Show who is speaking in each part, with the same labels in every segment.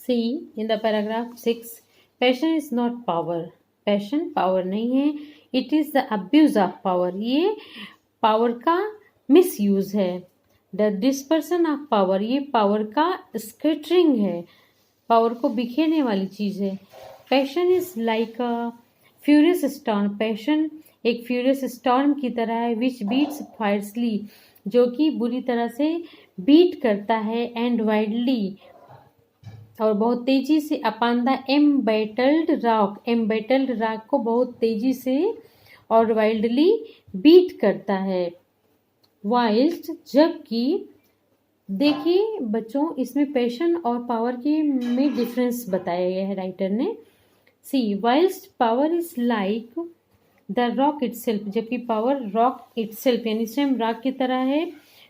Speaker 1: See in the paragraph 6, passion is not power. Passion power नहीं है. It is the abuse of power. ये power का misuse है. The dispersion of power, ये power का scattering है, पावर को बिखेरने वाली चीज है. Passion is like a furious storm. Passion एक फ्यूरियस स्टॉर्म की तरह है. विच बीट्स फायरसली, जो कि बुरी तरह से बीट करता है. एंड वाइडली, और बहुत तेजी से. अपॉन द एम्बेटल्ड रॉक, एम्बेटल्ड रॉक को बहुत तेजी से और वाइल्डली बीट करता है. वाइल्ड, जबकि देखिए बच्चों, इसमें पैशन और पावर के में डिफरेंस बताया गया है राइटर ने. Sea wild power is like the rock itself, जबकि पावर रॉक इटसेल्फ यानी स्वयं रॉक की तरह है.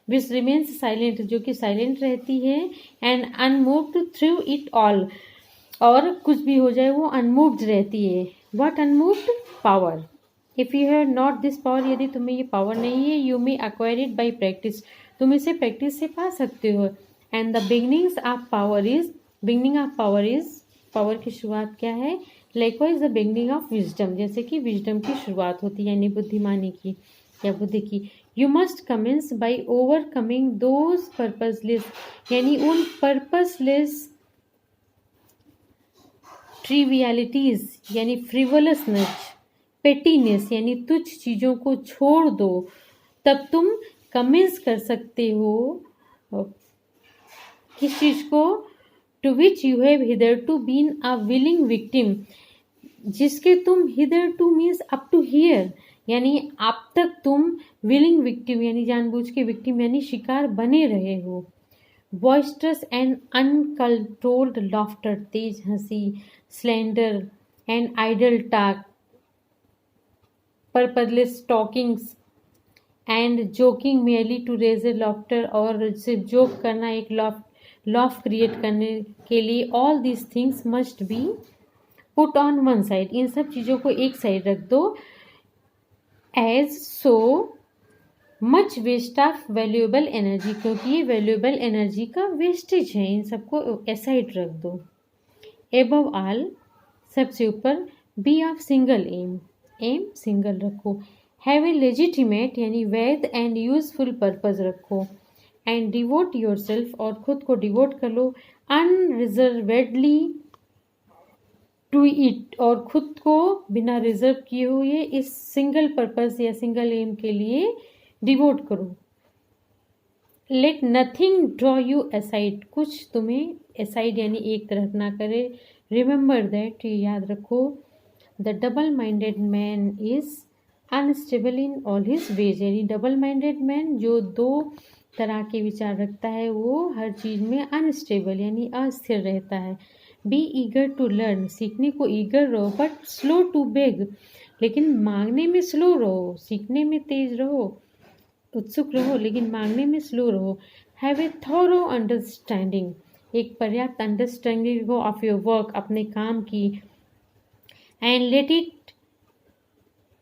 Speaker 1: विच रिमेन्स साइलेंट, जो कि साइलेंट रहती है. And unmoved through it all, और कुछ भी हो जाए वो अनमूव्ड रहती है. What unmoved? Power. If you have not this power, यदि तुम्हें ये पावर नहीं है, you may acquire it by practice, तुम इसे प्रैक्टिस से पा सकते हो. And the beginnings of power is, beginning of power is, power की शुरुआत क्या है? Likewise the beginning of wisdom, जैसे कि विजडम की शुरुआत होती है यानी बुद्धिमानी की या बुद्धि की. You must commence by overcoming those purposeless, यानी उन पर्पसलेस ट्रिवियलिटीज यानी फ्रिवलसनेस, पेटीनेस यानी तुच्छ चीज़ों को छोड़ दो, तब तुम कमेंस कर सकते हो किस चीज़ को? To which you have hitherto been a willing victim, जिसके तुम hitherto means up to here, यानी अब तक तुम विलिंग विक्टिम यानी जानबूझ के विक्टिम यानी शिकार बने रहे हो. बॉइस्टरस एंड अनकंट्रोल्ड लॉफ्टर, तेज हंसी. Slander and idle talk, purposeless talkings. And joking merely to raise a laughter, और सिर्फ जोक करना एक लॉफ क्रिएट करने के लिए. All these things must be put on one side, इन सब चीज़ों को एक साइड रख दो. As so much waste of valuable energy, क्योंकि ये वैल्यूएबल एनर्जी का वेस्टेज है, इन सबको एसाइड रख दो. एबव ऑल, सबसे ऊपर. Be of single aim, aim single रखो. हैव ए लेजिटिमेट यानी वैध एंड यूजफुल पर्पज रखो. एंड डिवोट योर सेल्फ, और खुद को डिवोट कर लो. अनरिजर्वेडली टू इट, और खुद को बिना रिजर्व किए हुए इस सिंगल पर्पज या सिंगल एम के लिए डिवोट करो. Let nothing draw you aside, कुछ तुम्हें असाइड यानी एक तरफ ना करे. रिमेंबर दैट, ये याद रखो. The double minded man is unstable in all his veg, यानी डबल माइंडेड मैन जो दो तरह के विचार रखता है वो हर चीज़ में अनस्टेबल यानी अस्थिर रहता है. बी ईगर टू लर्न, सीखने को ईगर रहो, बट स्लो टू बेग, लेकिन मांगने में स्लो रहो. सीखने में तेज रहो, उत्सुक रहो, लेकिन मांगने में स्लो रहो. हैव ए थॉरो अंडरस्टैंडिंग, एक पर्याप्त अंडरस्टैंडिंग हो ऑफ योर वर्क, अपने काम की. And let it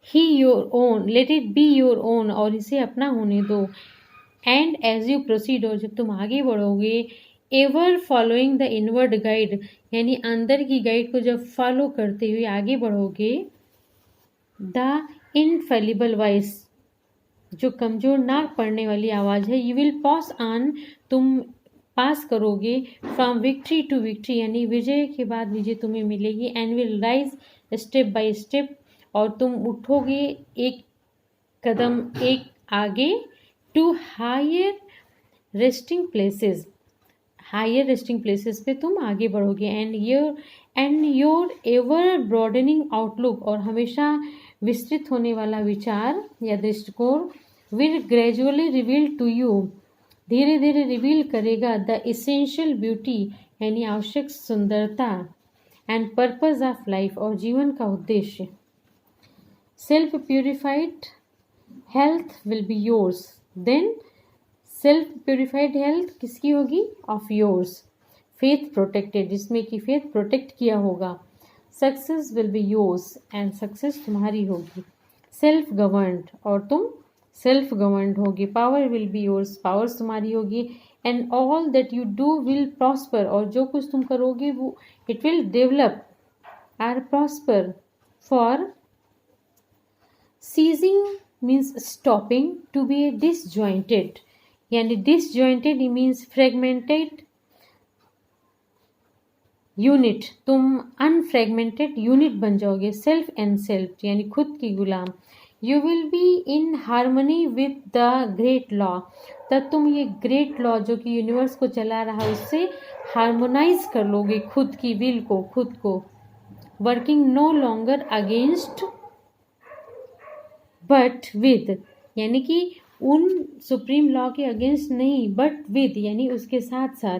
Speaker 1: he your own, let it be your own, और इसे अपना होने दो. एंड एज यू प्रोसीड, और जब तुम आगे बढ़ोगे. Ever following the inward guide, यानी अंदर की गाइड को जब फॉलो करते हुए आगे बढ़ोगे. द इनफेलिबल वॉइस, जो कमज़ोर नाक पड़ने वाली आवाज़ है. यू विल पास ऑन, तुम पास करोगे. फ्रॉम विक्ट्री टू विक्ट्री, यानी विजय के बाद विजय तुम्हें मिलेगी. And will rise step by step, और तुम उठोगे एक कदम एक आगे. To higher resting places, higher resting places पे तुम आगे बढ़ोगे. And your ever broadening outlook, और हमेशा विस्तृत होने वाला विचार या दृष्टिकोण. Will gradually reveal to you, धीरे धीरे रिवील करेगा. द इसेंशियल ब्यूटी यानी आवश्यक सुंदरता. एंड पर्पज ऑफ लाइफ, और जीवन का उद्देश्य. Self purified health will be yours. Then self purified health किसकी होगी? Of yours. फेथ प्रोटेक्टेड, जिसमें कि फेथ प्रोटेक्ट किया होगा. Success will be yours, and success तुम्हारी होगी. सेल्फ गवर्नड, और तुम सेल्फ गवर्नड होगी. Power will be yours, powers तुम्हारी होगी. And all that you do will prosper, और जो कुछ तुम करोगे वो it will develop or prosper. For ceasing means stopping, to be a disjointed, यानी डिसजॉइंटेड मीन्स फ्रेगमेंटेड यूनिट, तुम अनफ्रेगमेंटेड यूनिट बन जाओगे. सेल्फ एंड सेल्फ यानी खुद की गुलाम. You will be in harmony with the great law, तब तुम ये ग्रेट लॉ जो कि यूनिवर्स को चला रहा है उससे हारमोनाइज कर लोगे खुद की विल को, खुद को. Working no longer against but with, यानी कि उन सुप्रीम लॉ के अगेंस्ट नहीं बट विद यानी उसके साथ साथ.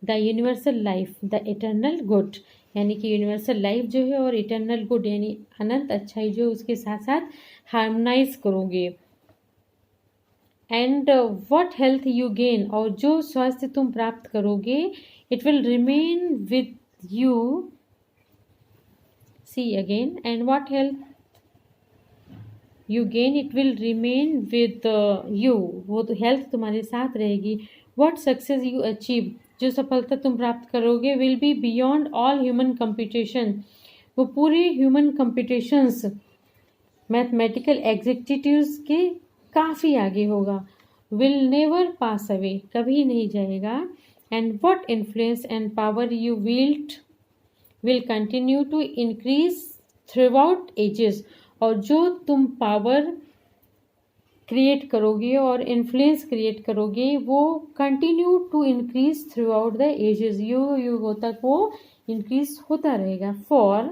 Speaker 1: The universal life, the eternal good, यानी कि यूनिवर्सल लाइफ जो है और इटर्नल गुड यानी अनंत अच्छाई जो उसके साथ साथ हार्मोनाइज करोगे. And what health you gain, और जो स्वास्थ्य तुम प्राप्त करोगे it will remain with you. See again, and what health you gain it will remain with you, वो तो हेल्थ तुम्हारे साथ रहेगी. व्हाट सक्सेस यू अचीव, जो सफलता तुम प्राप्त करोगे will be beyond all human competition, वो पूरे ह्यूमन कंपिटिशन्स मैथमेटिकल एग्जीक्यूटिव्स के काफ़ी आगे होगा. विल नेवर पास अवे, कभी नहीं जाएगा. And what influence and power you wield will continue to increase throughout ages, और जो तुम पावर क्रिएट करोगे और इन्फ्लुएंस क्रिएट करोगे वो continue to increase throughout the ages, युगों तक वो इंक्रीज होता रहेगा. फॉर,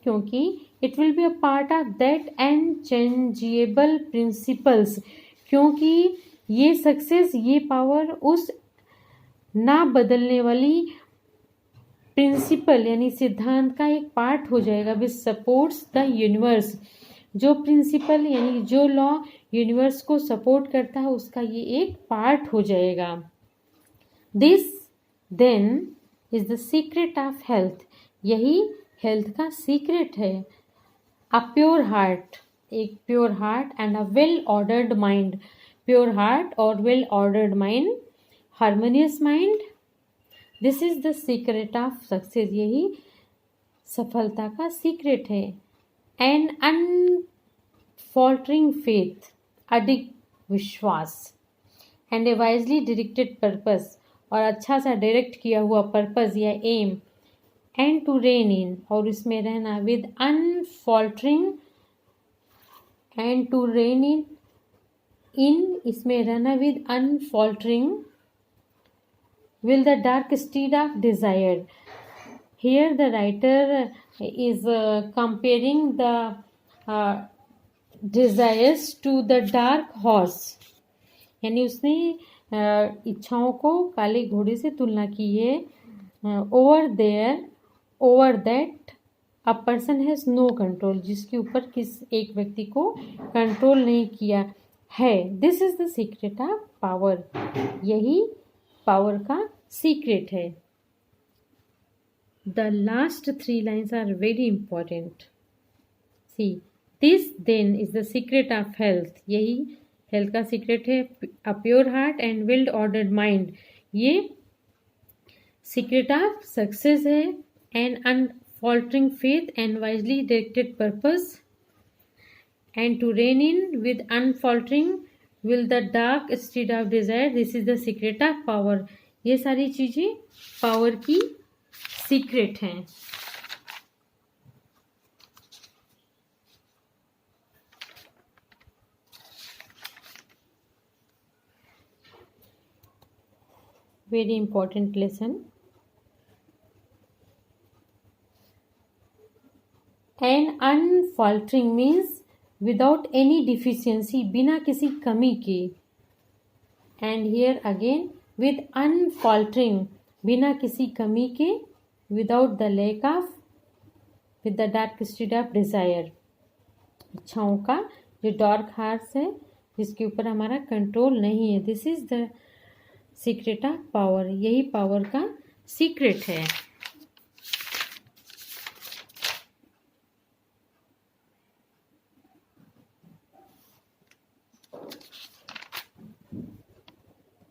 Speaker 1: क्योंकि it will be a part of that unchangeable principles, क्योंकि ये सक्सेस ये पावर उस ना बदलने वाली प्रिंसिपल यानी सिद्धांत का एक पार्ट हो जाएगा. विच सपोर्ट्स द यूनिवर्स, जो प्रिंसिपल यानी जो लॉ यूनिवर्स को सपोर्ट करता है उसका ये एक पार्ट हो जाएगा. This then is the secret of health, यही हेल्थ का सीक्रेट है. अ प्योर हार्ट, एक pure heart and a well ordered mind, pure heart और well ordered mind, harmonious mind, this is the secret of success, यही सफलता का secret है. N unfaltering faith, अडिग विश्वास, and A wisely directed purpose, और अच्छा सा डायरेक्ट किया हुआ पर्पस या एम. एंड टू रेन इन, और इसमें रहना with unfaltering, and to rein इन इसमें रहना with unfaltering will the dark steed of desire. Here the writer is comparing the desires to the dark horse, यानी उसने इच्छाओं को काले घोड़े से तुलना की है. Over that a person has no control, जिसके ऊपर किस एक व्यक्ति को कंट्रोल नहीं किया है. This is the secret of power, यही पावर का सीक्रेट है. The last 3 lines are very important. See, this then is the secret of health, यही हेल्थ का सीक्रेट है. A pure heart and well ordered mind, ये secret of success है. And unfaltering faith and wisely directed purpose, and to rein in with unfaltering will the dark steed of desire, this is the secret of power. ये सारी चीजें power की secret हैं. Very important lesson. And unfaltering means without any deficiency, बिना किसी कमी के. And here again with unfaltering, बिना किसी कमी के. Without the lack of, with the dark steed of desire, इच्छाओं का जो डार्क हार्स है जिसके ऊपर हमारा कंट्रोल नहीं है. This is the secret of power, यही पावर का सीक्रेट है.